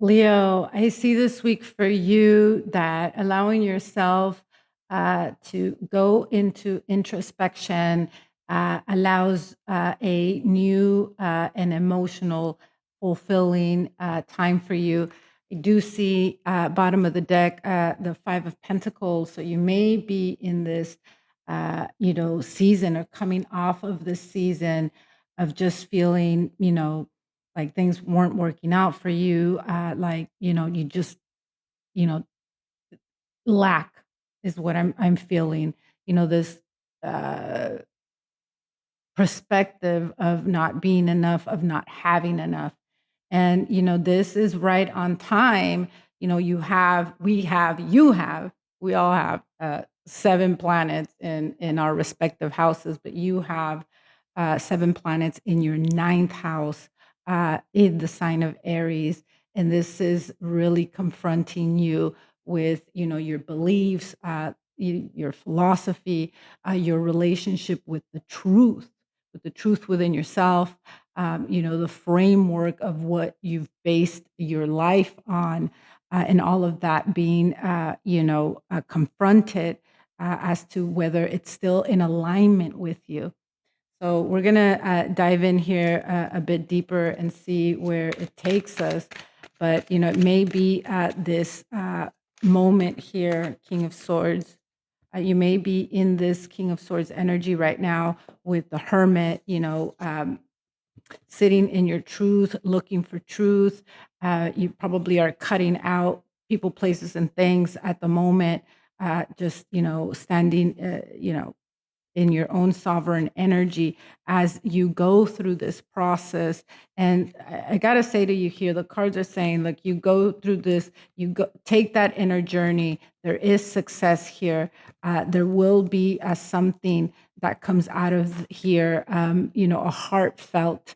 Leo, I see this week for you that allowing yourself to go into introspection allows a new and emotional, fulfilling time for you. I do see bottom of the deck, the Five of Pentacles. So you may be in this, season or coming off of this season of just feeling, like things weren't working out for you, like, you just, you know, lack is what I'm feeling, this uh, perspective of not being enough, of not having enough. And, this is right on time. We all have 7 planets in our respective houses, but you have 7 planets in your ninth house in the sign of Aries. And this is really confronting you with, your beliefs, your philosophy, your relationship with the truth within yourself, the framework of what you've based your life on, and all of that being, confronted as to whether it's still in alignment with you. So we're going to dive in here a bit deeper and see where it takes us. But, it may be this moment here, King of Swords. You may be in this King of Swords energy right now with the Hermit, sitting in your truth, looking for truth. You probably are cutting out people, places, and things at the moment. Just standing, in your own sovereign energy as you go through this process. And I gotta say to you here, the cards are saying, look, you go through this, you go take that inner journey. There is success here. There will be something that comes out of here, a heartfelt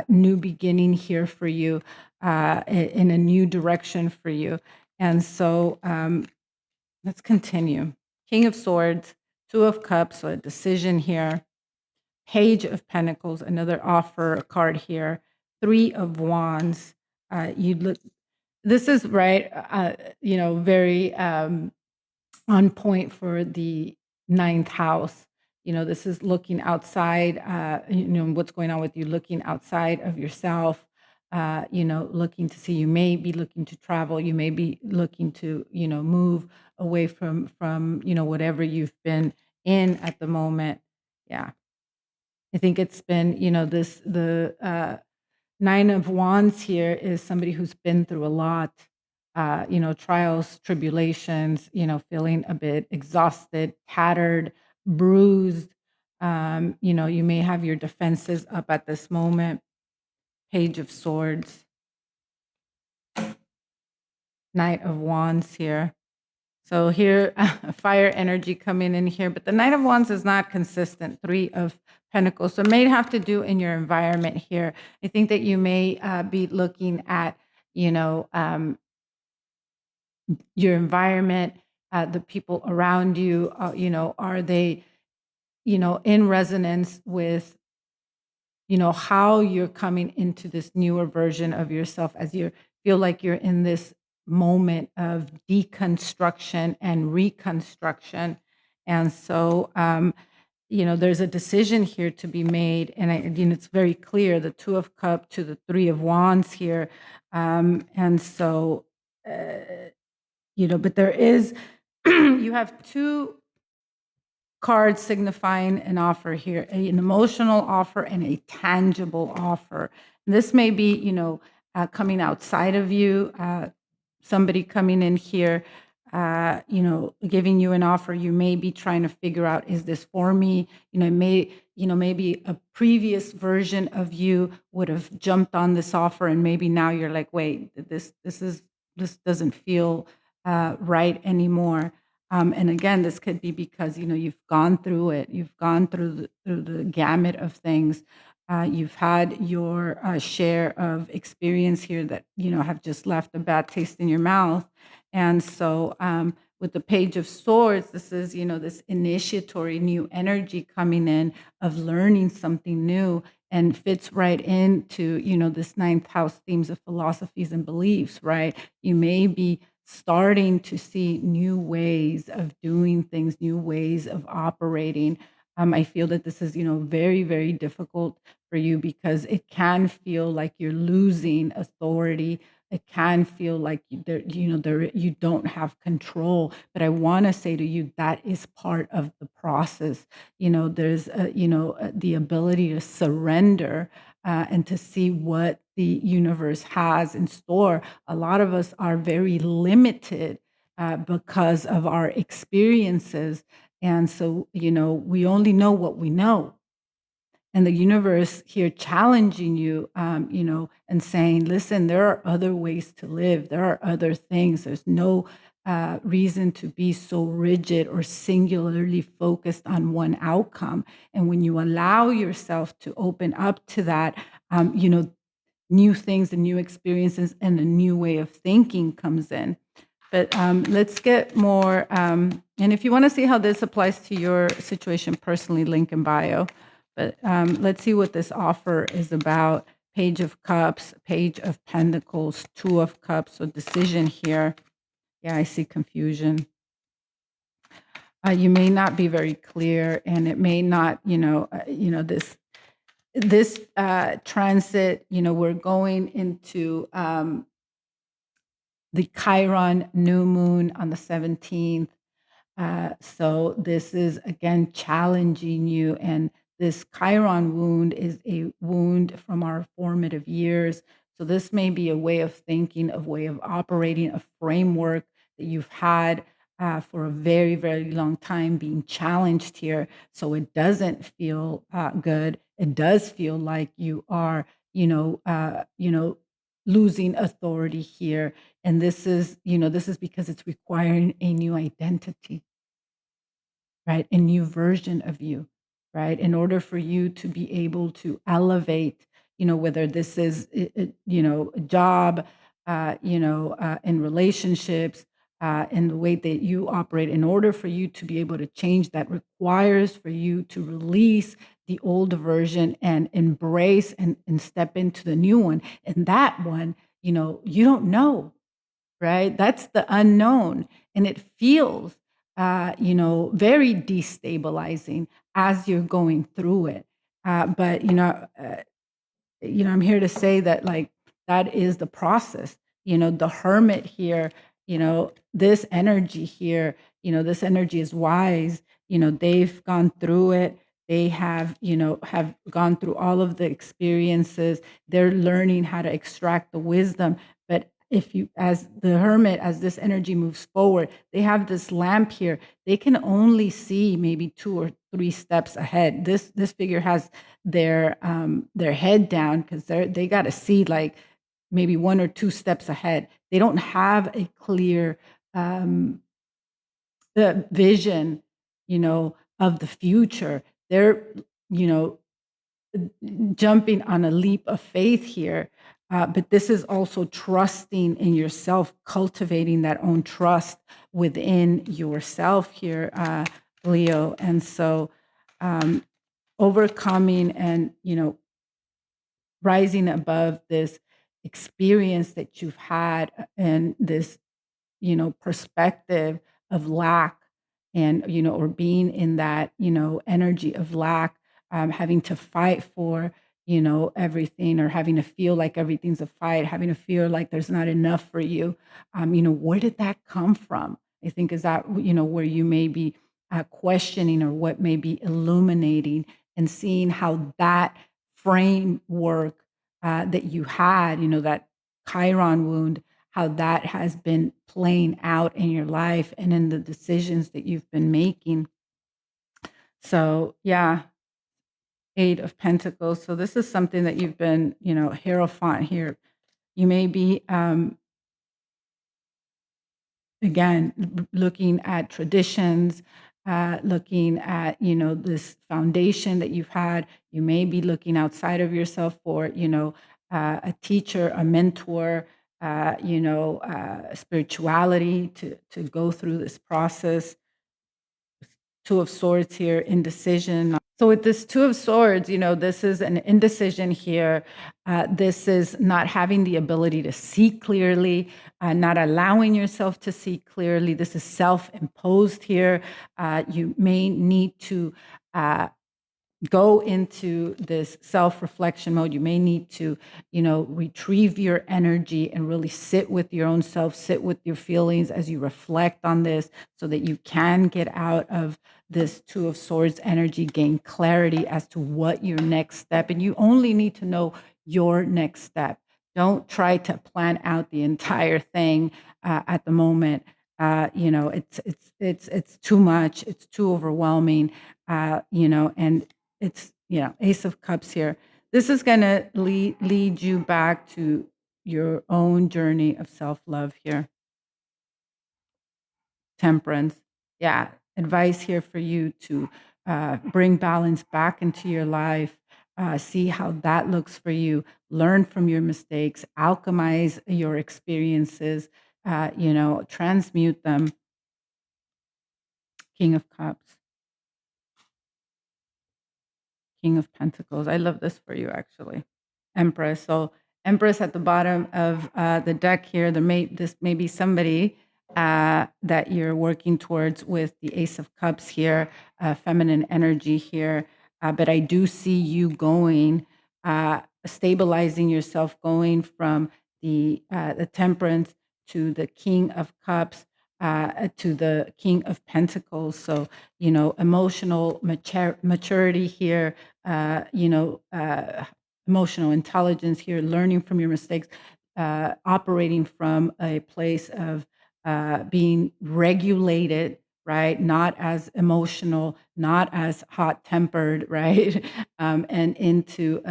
new beginning here for you, in a new direction for you. And so let's continue. King of Swords, Two of Cups, so a decision here. Page of Pentacles, another offer card here. Three of Wands. You look. This is right. Very on point for the ninth house. This is looking outside. What's going on with you. Looking outside of yourself. Looking to see. You may be looking to travel. You may be looking to move away from whatever you've been in at the moment. Yeah. I think it's been, the Nine of Wands here is somebody who's been through a lot, trials, tribulations, feeling a bit exhausted, tattered, bruised. You may have your defenses up at this moment. Page of Swords, Knight of Wands here. So here, fire energy coming in here, but the Knight of Wands is not consistent. Three of Pentacles. So it may have to do in your environment here. I think that you may be looking at, your environment, the people around you, are they, in resonance with, how you're coming into this newer version of yourself as you feel like you're in this moment of deconstruction and reconstruction. And so, there's a decision here to be made. And it's very clear, the Two of Cups to the Three of Wands here. And so, but there is, you have two cards signifying an offer here, an emotional offer and a tangible offer. And this may be, coming outside of you, somebody coming in here, giving you an offer. You may be trying to figure out, is this for me? Maybe a previous version of you would have jumped on this offer, and maybe now you're like, wait, this doesn't feel right anymore. And again, this could be because you've gone through it. You've gone through the gamut of things. You've had your share of experience here that have just left a bad taste in your mouth. And so, with the Page of Swords, this is this initiatory new energy coming in of learning something new and fits right into, this ninth house themes of philosophies and beliefs, right? You may be starting to see new ways of doing things, new ways of operating. I feel that this is, very, very difficult for you because it can feel like you're losing authority. It can feel like you don't have control. But I want to say to you that is part of the process. There's the ability to surrender and to see what the universe has in store. A lot of us are very limited because of our experiences, and so we only know what we know, and the universe here challenging you, and saying, listen, there are other ways to live. There are other things. There's no reason to be so rigid or singularly focused on one outcome. And when you allow yourself to open up to that, new things and new experiences and a new way of thinking comes in. But let's get more. And if you want to see how this applies to your situation personally, link in bio. But let's see what this offer is about. Page of Cups, Page of Pentacles, Two of Cups. So decision here. Yeah, I see confusion. You may not be very clear, and it may not, this transit. We're going into the Chiron new moon on the 17th. So this is again challenging you. And this Chiron wound is a wound from our formative years. So this may be a way of thinking, a way of operating, a framework that you've had for a very, very long time being challenged here. So it doesn't feel good. It does feel like you are, losing authority here. And this is because it's requiring a new identity, right? A new version of you, right? In order for you to be able to elevate, whether this is, a job, in relationships, in the way that you operate, in order for you to be able to change, that requires for you to release the old version and embrace and step into the new one. And that one, you don't know, right? That's the unknown. And it feels, very destabilizing as you're going through it. But, I'm here to say that, like, that is the process. The hermit here, this energy here, this energy is wise. They've gone through it. They have gone through all of the experiences. They're learning how to extract the wisdom. But if you, as the hermit, as this energy moves forward, they have this lamp here. They can only see maybe 2 or 3 steps ahead. This figure has their head down because they got to see like maybe 1 or 2 steps ahead. They don't have a clear the vision, of the future. They're, you know, jumping on a leap of faith here. But this is also trusting in yourself, cultivating that own trust within yourself here, Leo. And so overcoming and, rising above this experience that you've had and this perspective of lack, and or being in that energy of lack, having to fight for everything, or having to feel like everything's a fight, having to feel like there's not enough for you. Where did that come from? I think is that where you may be questioning, or what may be illuminating, and seeing how that framework that you had, that Chiron wound, how that has been playing out in your life and in the decisions that you've been making. So, yeah, 8 of Pentacles. So this is something that you've been, Hierophant here. You may be, again, looking at traditions, looking at, this foundation that you've had. You may be looking outside of yourself for, a teacher, a mentor, spirituality to go through this process. 2 of Swords here, indecision. So with this Two of Swords, this is an indecision here. This is not having the ability to see clearly, not allowing yourself to see clearly. This is self-imposed here. You may need to uh, go into this self-reflection mode. You may need to, retrieve your energy and really sit with your own self, sit with your feelings as you reflect on this so that you can get out of this Two of Swords energy, gain clarity as to what your next step. And you only need to know your next step. Don't try to plan out the entire thing at the moment. It's too much. It's too overwhelming. And it's Ace of Cups here. This is going to lead you back to your own journey of self-love here. Temperance. Yeah, advice here for you to bring balance back into your life. See how that looks for you. Learn from your mistakes. Alchemize your experiences. Transmute them. King of Cups. King of Pentacles. I love this for you, actually. Empress. So Empress at the bottom of the deck here. This may be somebody that you're working towards with the Ace of Cups here, feminine energy here. But I do see you going, stabilizing yourself, going from the Temperance to the King of Cups to the King of Pentacles. So emotional maturity here. Emotional intelligence here, learning from your mistakes, operating from a place of being regulated, right? Not as emotional, not as hot tempered, right? And into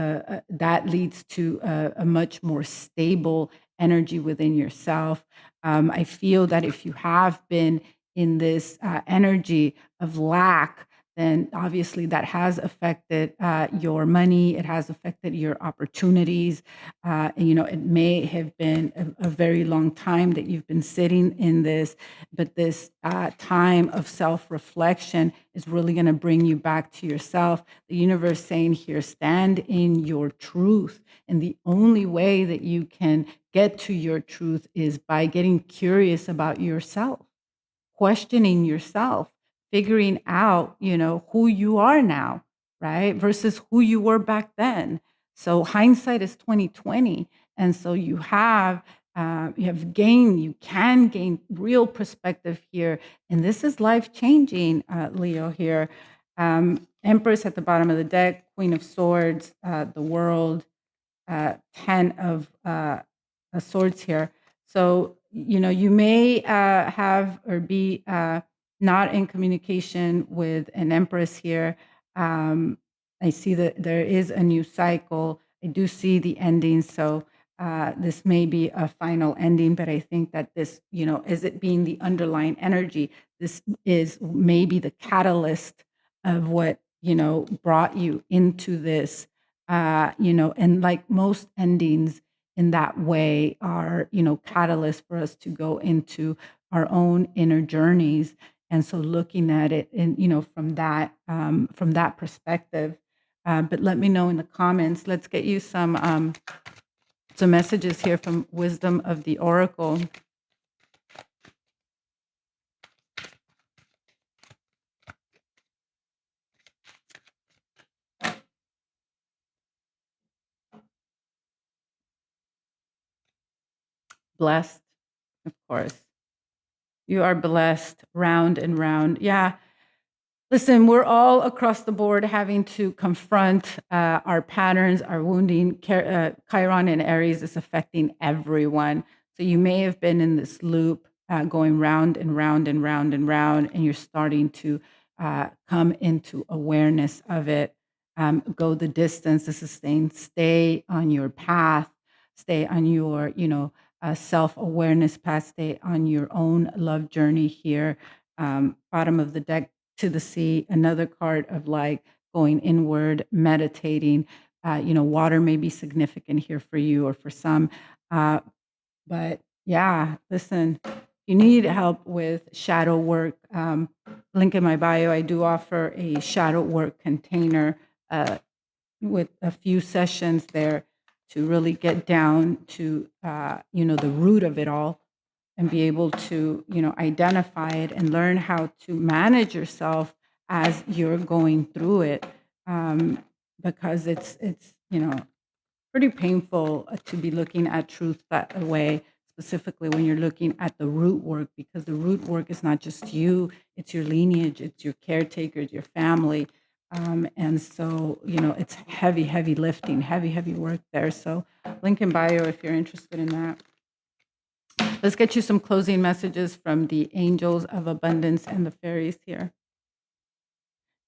that leads to a much more stable energy within yourself. I feel that if you have been in this energy of lack, then obviously that has affected your money. It has affected your opportunities. It may have been a very long time that you've been sitting in this, but this time of self-reflection is really going to bring you back to yourself. The universe saying here, stand in your truth. And the only way that you can get to your truth is by getting curious about yourself, questioning yourself, figuring out, who you are now, right? Versus who you were back then. So hindsight is 2020. And so you you can gain real perspective here. And this is life-changing, Leo here. Empress at the bottom of the deck, Queen of Swords, the World, 10 of swords here. So, you may have or be not in communication with an Empress here. I see that there is a new cycle. I do see the ending. So this may be a final ending, but I think that this, is it being the underlying energy, this is maybe the catalyst of what, brought you into this, and like most endings in that way are, catalysts for us to go into our own inner journeys. And so looking at it in, from that perspective. But let me know in the comments. Let's get you some messages here from Wisdom of the Oracle. Blessed, of course. You are blessed round and round. Yeah. Listen, we're all across the board having to confront our patterns, our wounding. Chiron and Aries is affecting everyone. So you may have been in this loop going round and round and round and round, and you're starting to come into awareness of it. Go the distance. This is saying stay on your path, stay on your, self-awareness path, stay on your own love journey here. Bottom of the deck, to the sea, another card of like going inward, meditating. Water may be significant here for you or for some. But yeah, listen, you need help with shadow work. link in my bio, I do offer a shadow work container uh, with a few sessions there to really get down to the root of it all and be able to identify it and learn how to manage yourself as you're going through it, um, because it's pretty painful to be looking at truth that way, specifically when you're looking at the root work, because the root work is not just you, it's your lineage, it's your caretakers, your family. And so, it's heavy, heavy lifting, heavy, heavy work there. So, link in bio if you're interested in that. Let's get you some closing messages from the angels of abundance and the fairies here.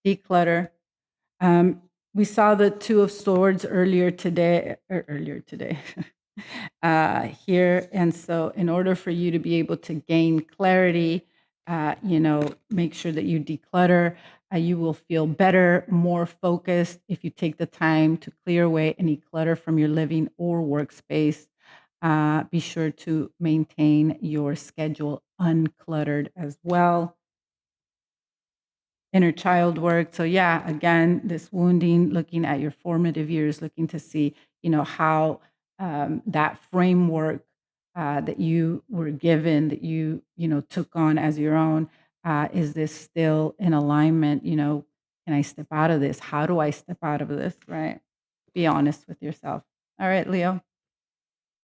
Declutter. Um, we saw the Two of Swords earlier today, here. And so, in order for you to be able to gain clarity, make sure that you declutter. You will feel better, more focused if you take the time to clear away any clutter from your living or workspace. Be sure to maintain your schedule uncluttered as well. Inner child work. So yeah, again, this wounding, looking at your formative years, looking to see, how that framework that you were given, that took on as your own, is this still in alignment? Can I step out of this? How do I step out of this? Right? Be honest with yourself. All right, Leo.